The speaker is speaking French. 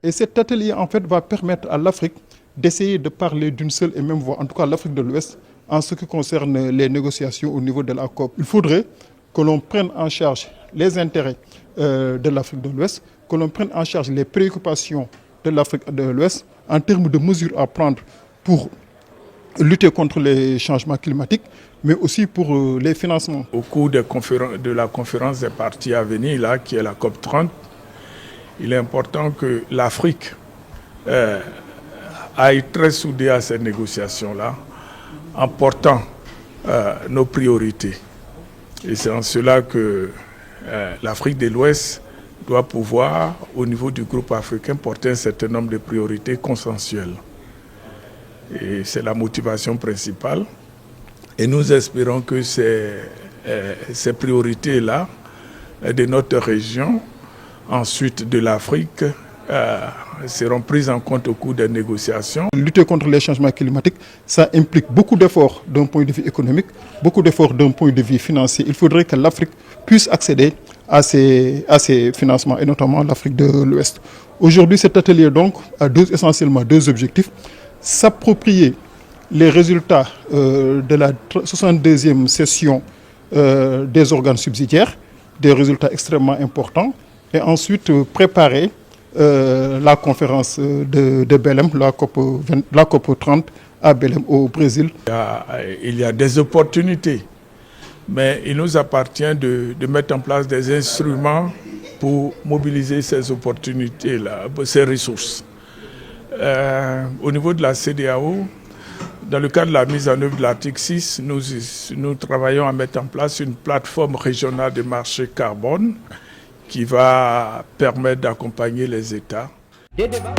Et cet atelier, en fait, va permettre à l'Afrique d'essayer de parler d'une seule et même voix, en tout cas l'Afrique de l'Ouest, en ce qui concerne les négociations au niveau de la COP. Il faudrait que l'on prenne en charge les intérêts de l'Afrique de l'Ouest, que l'on prenne en charge les préoccupations de l'Afrique de l'Ouest en termes de mesures à prendre pour lutter contre les changements climatiques, mais aussi pour les financements. Au cours de la conférence des parties à venir, là, qui est la COP 30, il est important que l'Afrique aille très soudée à ces négociations-là, en portant nos priorités. Et c'est en cela que l'Afrique de l'Ouest doit pouvoir, au niveau du groupe africain, porter un certain nombre de priorités consensuelles. Et c'est la motivation principale. Et nous espérons que ces priorités-là de notre région, ensuite de l'Afrique, seront prises en compte au cours des négociations. Lutter contre les changements climatiques, ça implique beaucoup d'efforts d'un point de vue économique, beaucoup d'efforts d'un point de vue financier. Il faudrait que l'Afrique puisse accéder à ces financements, et notamment l'Afrique de l'Ouest. Aujourd'hui, cet atelier donc a essentiellement deux objectifs. S'approprier les résultats de la 62e session des organes subsidiaires, des résultats extrêmement importants, et ensuite préparer la conférence de Belém, la COP 30 à Belém au Brésil. Il y a des opportunités, mais il nous appartient de mettre en place des instruments pour mobiliser ces opportunités-là, ces ressources. Au niveau de la CEDEAO, dans le cadre de la mise en œuvre de l'article 6, nous travaillons à mettre en place une plateforme régionale de marché carbone qui va permettre d'accompagner les États. Des débats.